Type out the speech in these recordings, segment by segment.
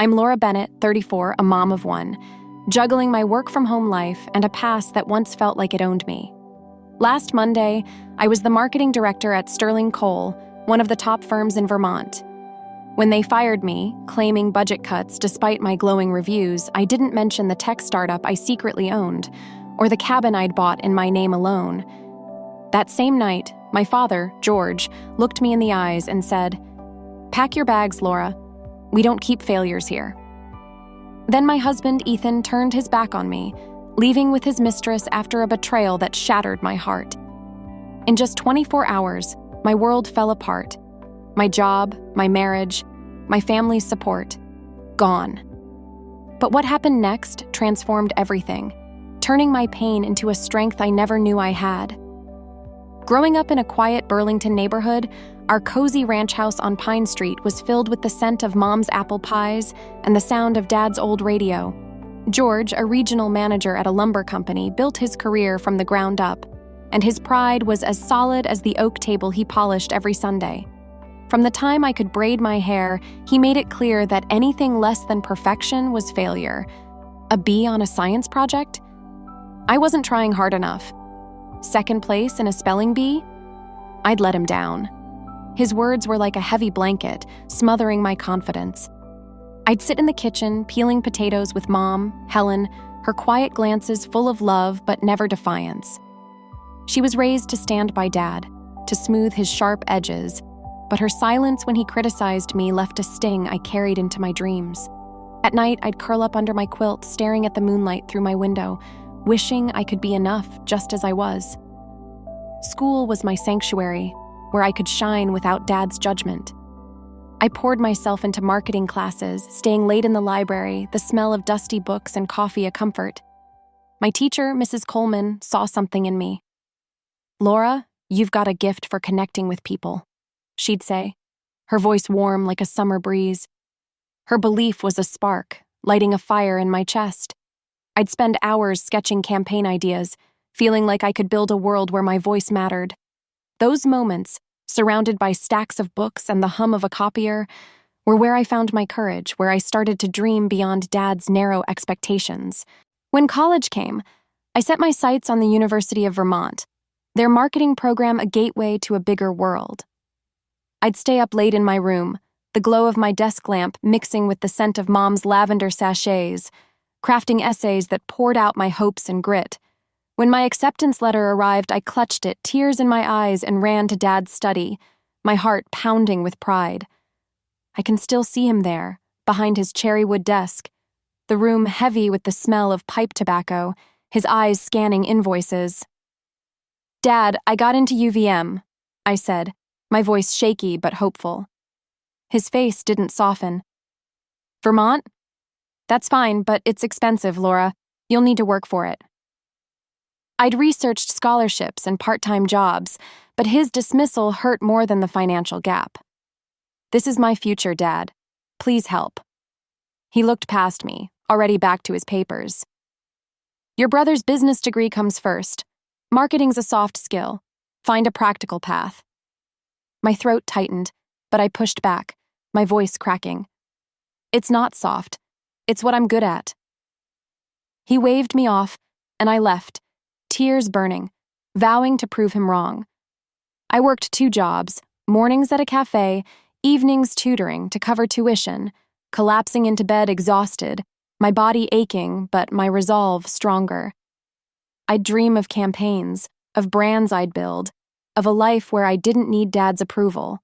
I'm Laura Bennett, 34, a mom of one, juggling my work-from-home life and a past that once felt like it owned me. Last Monday, I was the marketing director at Sterling Coal, one of the top firms in Vermont. When they fired me, claiming budget cuts despite my glowing reviews, I didn't mention the tech startup I secretly owned, or the cabin I'd bought in my name alone. That same night, my father, George, looked me in the eyes and said, "Pack your bags, Laura. We don't keep failures here." Then my husband, Ethan, turned his back on me, leaving with his mistress after a betrayal that shattered my heart. In just 24 hours, my world fell apart. My job, my marriage, my family's support, gone. But what happened next transformed everything, turning my pain into a strength I never knew I had. Growing up in a quiet Burlington neighborhood, our cozy ranch house on Pine Street was filled with the scent of Mom's apple pies and the sound of Dad's old radio. George, a regional manager at a lumber company, built his career from the ground up, and his pride was as solid as the oak table he polished every Sunday. From the time I could braid my hair, he made it clear that anything less than perfection was failure. A B on a science project? I wasn't trying hard enough. Second place in a spelling bee? I'd let him down. His words were like a heavy blanket, smothering my confidence. I'd sit in the kitchen, peeling potatoes with Mom, Helen, her quiet glances full of love but never defiance. She was raised to stand by Dad, to smooth his sharp edges, but her silence when he criticized me left a sting I carried into my dreams. At night, I'd curl up under my quilt, staring at the moonlight through my window, wishing I could be enough just as I was. School was my sanctuary, where I could shine without Dad's judgment. I poured myself into marketing classes, staying late in the library, the smell of dusty books and coffee a comfort. My teacher, Mrs. Coleman, saw something in me. "Laura, you've got a gift for connecting with people," she'd say, her voice warm like a summer breeze. Her belief was a spark, lighting a fire in my chest. I'd spend hours sketching campaign ideas, feeling like I could build a world where my voice mattered. Those moments, surrounded by stacks of books and the hum of a copier, were where I found my courage, where I started to dream beyond Dad's narrow expectations. When college came, I set my sights on the University of Vermont, their marketing program a gateway to a bigger world. I'd stay up late in my room, the glow of my desk lamp mixing with the scent of Mom's lavender sachets, crafting essays that poured out my hopes and grit. When my acceptance letter arrived, I clutched it, tears in my eyes, and ran to Dad's study, my heart pounding with pride. I can still see him there, behind his cherrywood desk, the room heavy with the smell of pipe tobacco, his eyes scanning invoices. "Dad, I got into UVM," I said, my voice shaky but hopeful. His face didn't soften. "Vermont? That's fine, but it's expensive, Laura. You'll need to work for it." I'd researched scholarships and part-time jobs, but his dismissal hurt more than the financial gap. "This is my future, Dad. Please help." He looked past me, already back to his papers. "Your brother's business degree comes first. Marketing's a soft skill. Find a practical path." My throat tightened, but I pushed back, my voice cracking. "It's not soft. It's what I'm good at." He waved me off, and I left, tears burning, vowing to prove him wrong. I worked 2 jobs, mornings at a cafe, evenings tutoring to cover tuition, collapsing into bed exhausted, my body aching, but my resolve stronger. I'd dream of campaigns, of brands I'd build, of a life where I didn't need Dad's approval.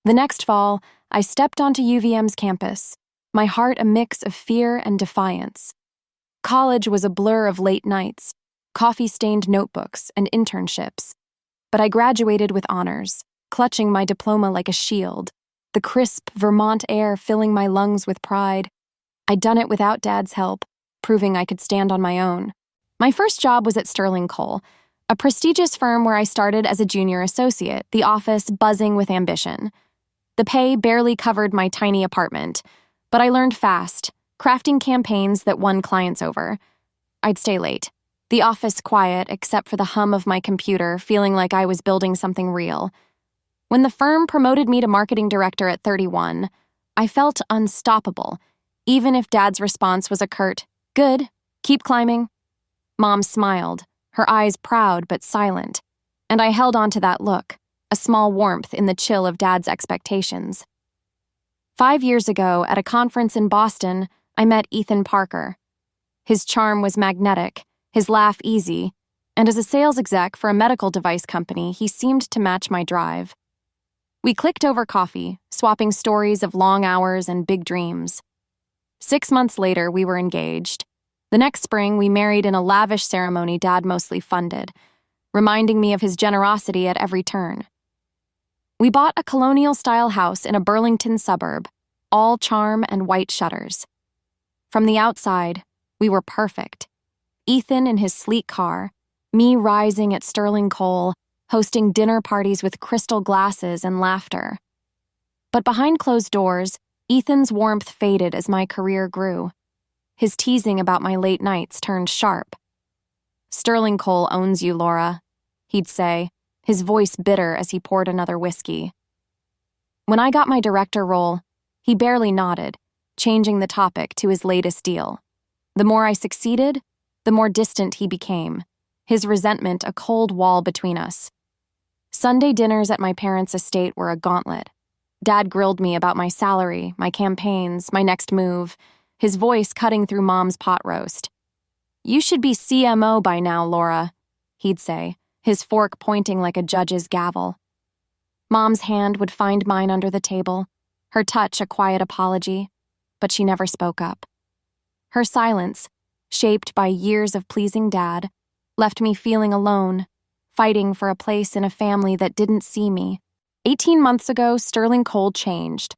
The next fall, I stepped onto UVM's campus, my heart a mix of fear and defiance. College was a blur of late nights, coffee-stained notebooks, and internships. But I graduated with honors, clutching my diploma like a shield, the crisp Vermont air filling my lungs with pride. I'd done it without Dad's help, proving I could stand on my own. My first job was at Sterling Coal, a prestigious firm where I started as a junior associate, the office buzzing with ambition. The pay barely covered my tiny apartment, but I learned fast, crafting campaigns that won clients over. I'd stay late, the office quiet except for the hum of my computer, feeling like I was building something real. When the firm promoted me to marketing director at 31, I felt unstoppable, even if Dad's response was a curt, "Good, keep climbing." Mom smiled, her eyes proud but silent, and I held on to that look, a small warmth in the chill of Dad's expectations. 5 years ago, at a conference in Boston, I met Ethan Parker. His charm was magnetic, his laugh easy, and as a sales exec for a medical device company, he seemed to match my drive. We clicked over coffee, swapping stories of long hours and big dreams. 6 months later, we were engaged. The next spring, we married in a lavish ceremony Dad mostly funded, reminding me of his generosity at every turn. We bought a colonial-style house in a Burlington suburb, all charm and white shutters. From the outside, we were perfect. Ethan in his sleek car, me rising at Sterling Coal, hosting dinner parties with crystal glasses and laughter. But behind closed doors, Ethan's warmth faded as my career grew. His teasing about my late nights turned sharp. "Sterling Coal owns you, Laura," he'd say, his voice bitter as he poured another whiskey. When I got my director role, he barely nodded, changing the topic to his latest deal. The more I succeeded, the more distant he became, his resentment a cold wall between us. Sunday dinners at my parents' estate were a gauntlet. Dad grilled me about my salary, my campaigns, my next move, his voice cutting through Mom's pot roast. "You should be CMO by now, Laura," he'd say, his fork pointing like a judge's gavel. Mom's hand would find mine under the table, her touch a quiet apology, but she never spoke up. Her silence, shaped by years of pleasing Dad, left me feeling alone, fighting for a place in a family that didn't see me. 18 months ago, Sterling Coal changed.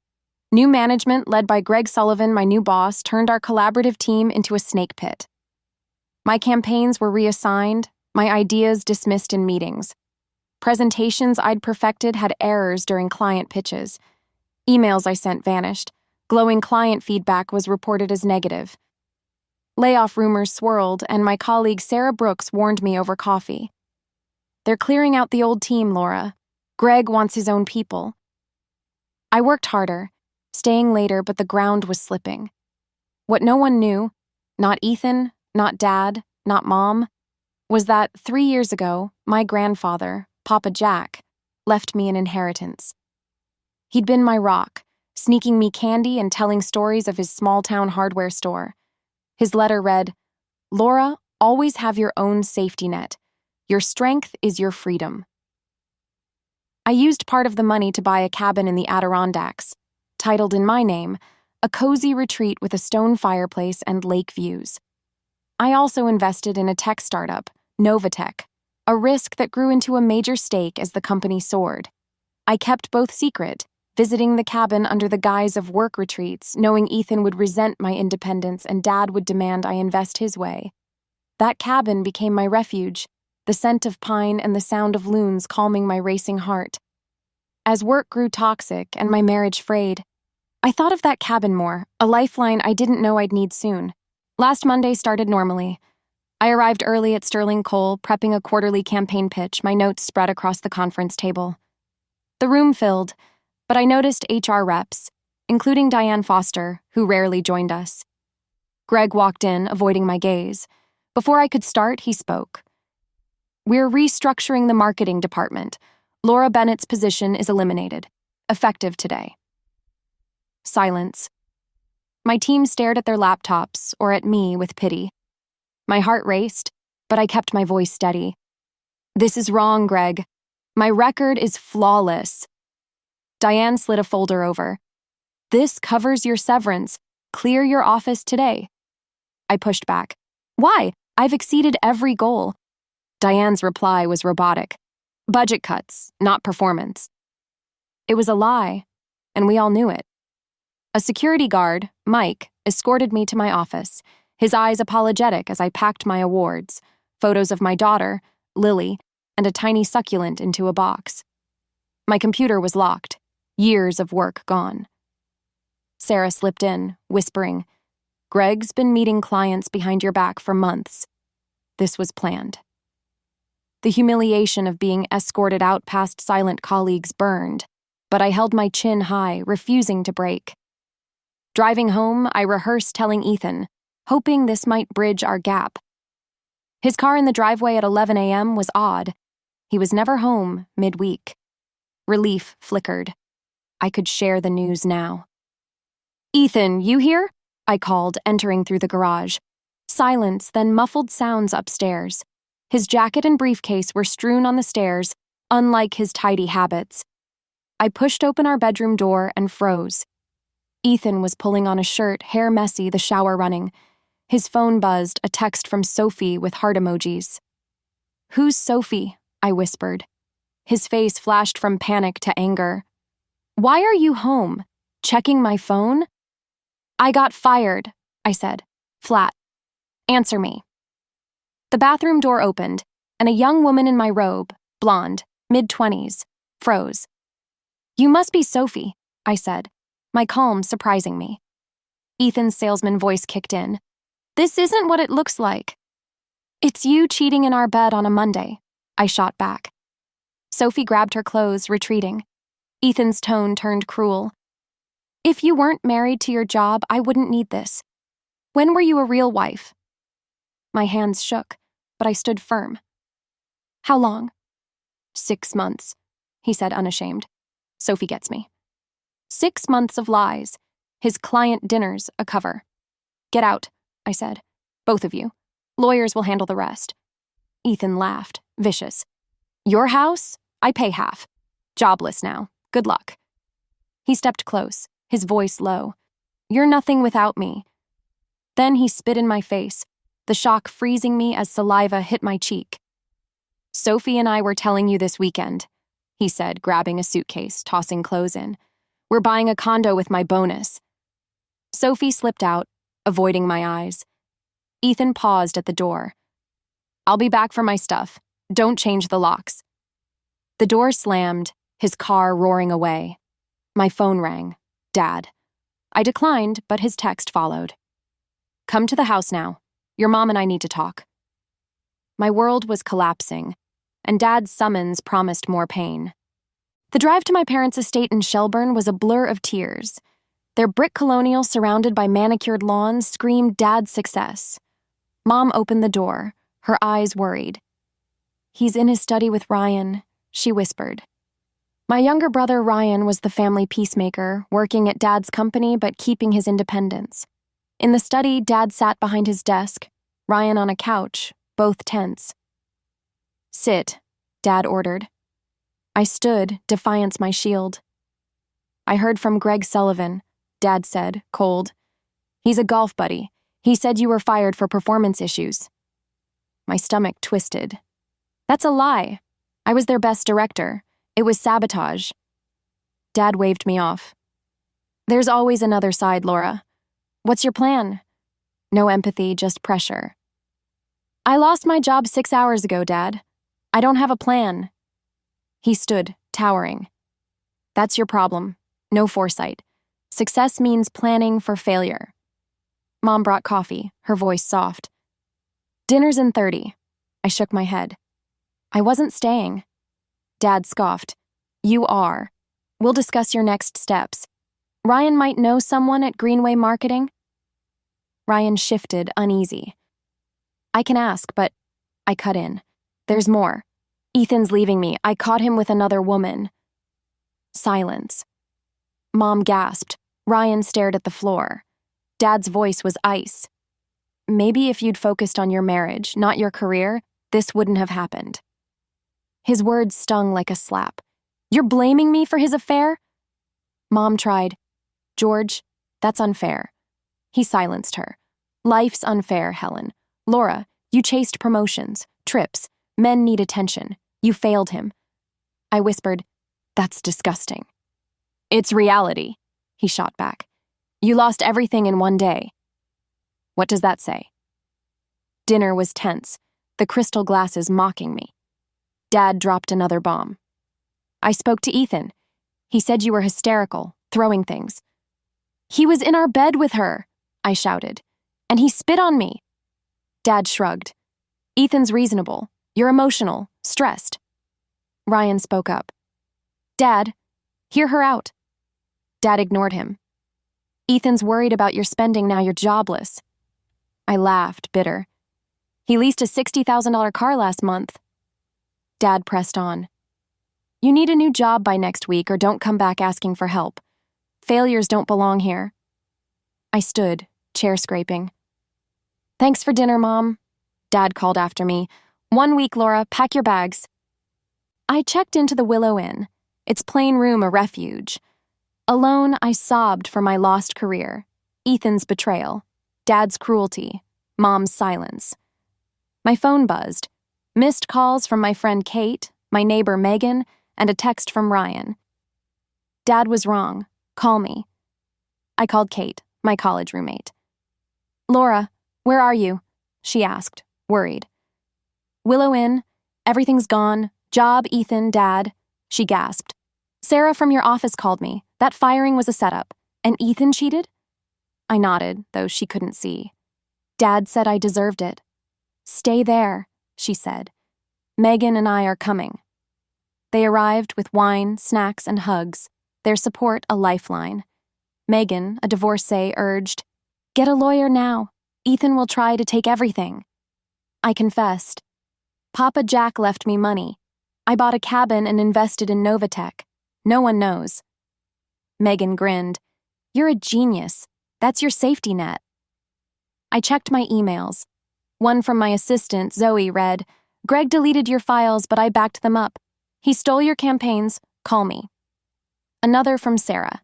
New management, led by Greg Sullivan, my new boss, turned our collaborative team into a snake pit. My campaigns were reassigned, my ideas dismissed in meetings. Presentations I'd perfected had errors during client pitches. Emails I sent vanished. Glowing client feedback was reported as negative. Layoff rumors swirled, and my colleague Sarah Brooks warned me over coffee. "They're clearing out the old team, Laura. Greg wants his own people." I worked harder, staying later, but the ground was slipping. What no one knew, not Ethan, not Dad, not Mom, was that 3 years ago, my grandfather, Papa Jack, left me an inheritance. He'd been my rock, sneaking me candy and telling stories of his small-town hardware store. His letter read, "Laura, always have your own safety net. Your strength is your freedom." I used part of the money to buy a cabin in the Adirondacks, titled in my name, a cozy retreat with a stone fireplace and lake views. I also invested in a tech startup, Novatech, a risk that grew into a major stake as the company soared. I kept both secret, visiting the cabin under the guise of work retreats, knowing Ethan would resent my independence and Dad would demand I invest his way. That cabin became my refuge, the scent of pine and the sound of loons calming my racing heart. As work grew toxic and my marriage frayed, I thought of that cabin more, a lifeline I didn't know I'd need soon. Last Monday started normally. I arrived early at Sterling Coal, prepping a quarterly campaign pitch, my notes spread across the conference table. The room filled, but I noticed HR reps, including Diane Foster, who rarely joined us. Greg walked in, avoiding my gaze. Before I could start, he spoke. "We're restructuring the marketing department. Laura Bennett's position is eliminated, effective today." Silence. My team stared at their laptops or at me with pity. My heart raced, but I kept my voice steady. "This is wrong, Greg. My record is flawless." Diane slid a folder over. "This covers your severance. Clear your office today." I pushed back. "Why? I've exceeded every goal." Diane's reply was robotic. "Budget cuts, not performance." It was a lie, and we all knew it. A security guard, Mike, escorted me to my office, his eyes apologetic as I packed my awards, photos of my daughter, Lily, and a tiny succulent into a box. My computer was locked, years of work gone. Sarah slipped in, whispering, "Greg's been meeting clients behind your back for months." This was planned. The humiliation of being escorted out past silent colleagues burned, but I held my chin high, refusing to break. Driving home, I rehearsed telling Ethan, hoping this might bridge our gap. His car in the driveway at 11 a.m. was odd. He was never home midweek. Relief flickered. I could share the news now. "Ethan, you here?" I called, entering through the garage. Silence, then muffled sounds upstairs. His jacket and briefcase were strewn on the stairs, unlike his tidy habits. I pushed open our bedroom door and froze. Ethan was pulling on a shirt, hair messy, the shower running. His phone buzzed, a text from Sophie with heart emojis. "Who's Sophie?" I whispered. His face flashed from panic to anger. "Why are you home? Checking my phone?" "I got fired," I said, flat. "Answer me." The bathroom door opened, and a young woman in my robe, blonde, mid-20s, froze. "You must be Sophie," I said, my calm surprising me. Ethan's salesman voice kicked in. "This isn't what it looks like." "It's you cheating in our bed on a Monday," I shot back. Sophie grabbed her clothes, retreating. Ethan's tone turned cruel. "If you weren't married to your job, I wouldn't need this. When were you a real wife?" My hands shook, but I stood firm. "How long?" 6 months, he said unashamed. Sophie gets me. 6 months of lies. His client dinners a cover. "Get out," I said. "Both of you. Lawyers will handle the rest." Ethan laughed, vicious. "Your house? I pay half. Jobless now. Good luck." He stepped close, his voice low. "You're nothing without me." Then he spit in my face, the shock freezing me as saliva hit my cheek. "Sophie and I were telling you this weekend," he said, grabbing a suitcase, tossing clothes in. "We're buying a condo with my bonus." Sophie slipped out, avoiding my eyes. Ethan paused at the door. "I'll be back for my stuff. Don't change the locks." The door slammed, his car roaring away. My phone rang. Dad. I declined, but his text followed. "Come to the house now. Your mom and I need to talk." My world was collapsing, and Dad's summons promised more pain. The drive to my parents' estate in Shelburne was a blur of tears. Their brick colonial surrounded by manicured lawns screamed Dad's success. Mom opened the door, her eyes worried. "He's in his study with Ryan," she whispered. My younger brother Ryan was the family peacemaker, working at Dad's company but keeping his independence. In the study, Dad sat behind his desk, Ryan on a couch, both tense. "Sit," Dad ordered. I stood, defiance my shield. "I heard from Greg Sullivan," Dad said, cold. "He's a golf buddy. He said you were fired for performance issues." My stomach twisted. "That's a lie. I was their best director. It was sabotage." Dad waved me off. "There's always another side, Laura. What's your plan?" No empathy, just pressure. "I lost my job 6 hours ago, Dad. I don't have a plan." He stood, towering. "That's your problem. No foresight. Success means planning for failure." Mom brought coffee, her voice soft. "Dinner's in 30. I shook my head. "I wasn't staying." Dad scoffed. "You are. We'll discuss your next steps. Ryan might know someone at Greenway Marketing." Ryan shifted, uneasy. "I can ask, but..." I cut in. "There's more. Ethan's leaving me. I caught him with another woman." Silence. Mom gasped. Ryan stared at the floor. Dad's voice was ice. "Maybe if you'd focused on your marriage, not your career, this wouldn't have happened." His words stung like a slap. "You're blaming me for his affair?" Mom tried. "George, that's unfair." He silenced her. "Life's unfair, Helen. Laura, you chased promotions, trips. Men need attention. You failed him." I whispered, "That's disgusting." "It's reality," he shot back. "You lost everything in one day." "What does that say?" Dinner was tense, the crystal glasses mocking me. Dad dropped another bomb. "I spoke to Ethan. He said you were hysterical, throwing things." "He was in our bed with her," I shouted, "and he spit on me." Dad shrugged. "Ethan's reasonable. You're emotional, stressed." Ryan spoke up. "Dad, hear her out." Dad ignored him. Ethan's worried about your spending now you're jobless. I laughed, bitter. He leased a $60,000 car last month. Dad pressed on. You need a new job by next week or don't come back asking for help. Failures don't belong here. I stood, chair scraping. Thanks for dinner, Mom. Dad called after me. 1 week, Laura, pack your bags. I checked into the Willow Inn, its plain room a refuge. Alone, I sobbed for my lost career, Ethan's betrayal, Dad's cruelty, Mom's silence. My phone buzzed. Missed calls from my friend Kate, my neighbor Megan, and a text from Ryan. Dad was wrong. Call me. I called Kate, my college roommate. Laura, where are you? She asked, worried. Willow Inn. Everything's gone. Job, Ethan, Dad. She gasped. Sarah from your office called me. That firing was a setup. And Ethan cheated? I nodded, though she couldn't see. Dad said I deserved it. Stay there, she said. Megan and I are coming. They arrived with wine, snacks, and hugs, their support a lifeline. Megan, a divorcee, urged, Get a lawyer now. Ethan will try to take everything. I confessed. Papa Jack left me money. I bought a cabin and invested in Novatech. No one knows. Megan grinned. You're a genius. That's your safety net. I checked my emails. One from my assistant, Zoe, read, Greg deleted your files, but I backed them up. He stole your campaigns. Call me. Another from Sarah.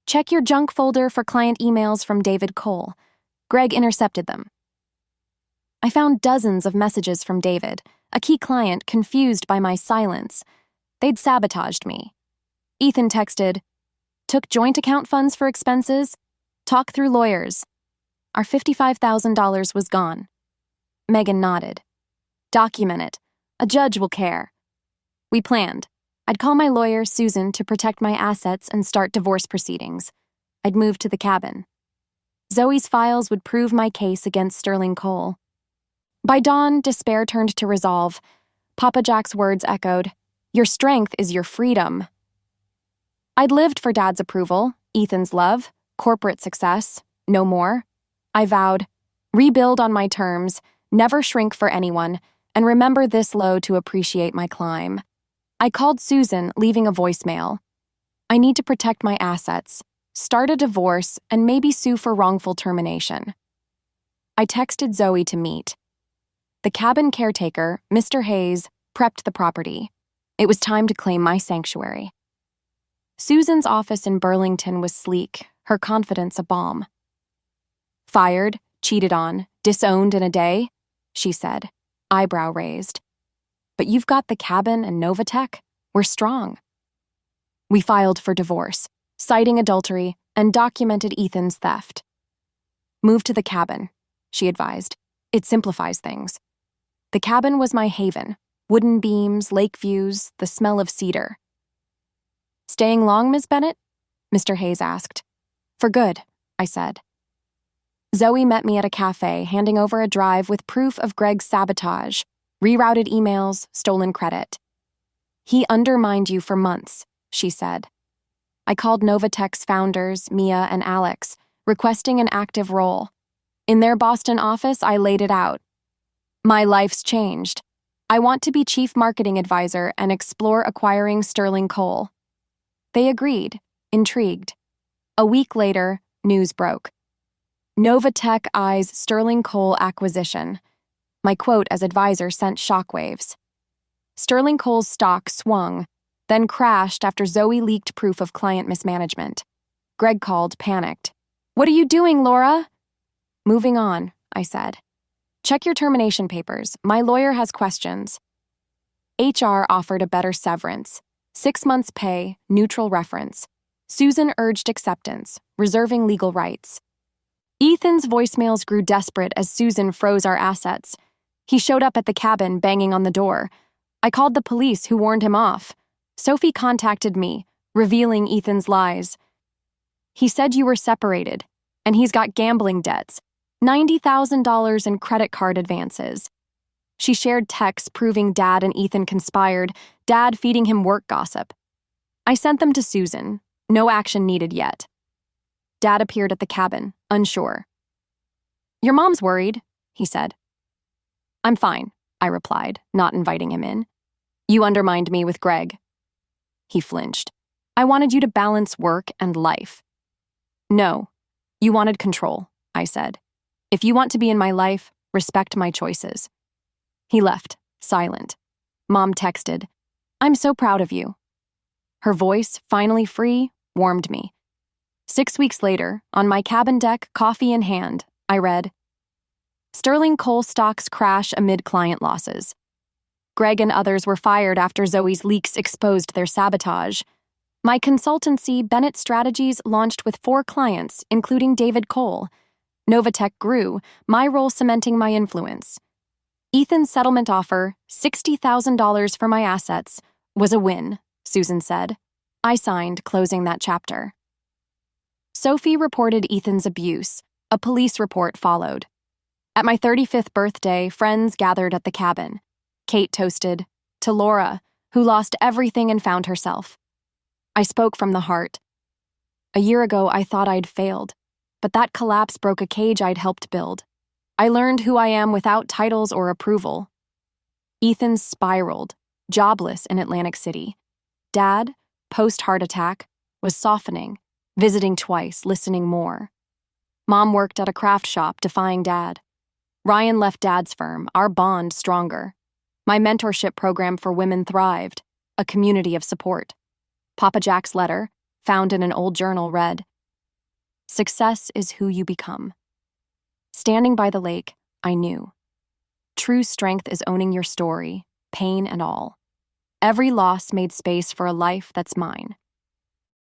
Check your junk folder for client emails from David Cole. Greg intercepted them. I found dozens of messages from David, a key client confused by my silence. They'd sabotaged me. Ethan texted, Took joint account funds for expenses. Talk through lawyers. Our $55,000 was gone. Megan nodded. Document it. A judge will care. We planned. I'd call my lawyer, Susan, to protect my assets and start divorce proceedings. I'd move to the cabin. Zoe's files would prove my case against Sterling Cole. By dawn, despair turned to resolve. Papa Jack's words echoed, Your strength is your freedom. I'd lived for Dad's approval, Ethan's love, corporate success, no more. I vowed, rebuild on my terms, never shrink for anyone, and remember this low to appreciate my climb. I called Susan, leaving a voicemail. I need to protect my assets, start a divorce, and maybe sue for wrongful termination. I texted Zoe to meet. The cabin caretaker, Mr. Hayes, prepped the property. It was time to claim my sanctuary. Susan's office in Burlington was sleek, her confidence a balm. Fired, cheated on, disowned in a day, she said, eyebrow raised. But you've got the cabin and Novatech. We're strong. We filed for divorce, citing adultery, and documented Ethan's theft. Move to the cabin, she advised. It simplifies things. The cabin was my haven. Wooden beams, lake views, the smell of cedar. Staying long, Miss Bennett? Mr. Hayes asked. For good, I said. Zoe met me at a cafe, handing over a drive with proof of Greg's sabotage, rerouted emails, stolen credit. He undermined you for months, she said. I called Novatech's founders, Mia and Alex, requesting an active role. In their Boston office, I laid it out. My life's changed. I want to be chief marketing advisor and explore acquiring Sterling Cole. They agreed, intrigued. A week later, news broke. Novatech eyes Sterling Cole acquisition. My quote as advisor sent shockwaves. Sterling Cole's stock swung, then crashed after Zoe leaked proof of client mismanagement. Greg called, panicked. What are you doing, Laura? Moving on, I said. Check your termination papers. My lawyer has questions. HR offered a better severance. 6 months pay, neutral reference. Susan urged acceptance, reserving legal rights. Ethan's voicemails grew desperate as Susan froze our assets. He showed up at the cabin, banging on the door. I called the police, who warned him off. Sophie contacted me, revealing Ethan's lies. He said you were separated, and he's got gambling debts, $90,000 in credit card advances. She shared texts proving Dad and Ethan conspired, Dad feeding him work gossip. I sent them to Susan. No action needed yet. Dad appeared at the cabin, unsure. "Your mom's worried," he said. "I'm fine," I replied, not inviting him in. "You undermined me with Greg." He flinched. "I wanted you to balance work and life." "No, you wanted control," I said. "If you want to be in my life, respect my choices." He left, silent. Mom texted, "I'm so proud of you." Her voice, finally free, warmed me. 6 weeks later, on my cabin deck, coffee in hand, I read, "Sterling coal stocks crash amid client losses. Greg and others were fired after Zoe's leaks exposed their sabotage. My consultancy, Bennett Strategies, launched with 4 clients, including David Cole. Novatech grew, my role cementing my influence. Ethan's settlement offer, $60,000 for my assets, was a win," Susan said. I signed, closing that chapter. Sophie reported Ethan's abuse. A police report followed. At my 35th birthday, friends gathered at the cabin. Kate toasted, "To Laura, who lost everything and found herself." I spoke from the heart. A year ago, I thought I'd failed, but that collapse broke a cage I'd helped build. I learned who I am without titles or approval. Ethan spiraled, jobless in Atlantic City. Dad, post-heart attack, was softening, visiting twice, listening more. Mom worked at a craft shop, defying Dad. Ryan left Dad's firm, our bond stronger. My mentorship program for women thrived, a community of support. Papa Jack's letter, found in an old journal, read, "Success is who you become." Standing by the lake, I knew. True strength is owning your story, pain and all. Every loss made space for a life that's mine.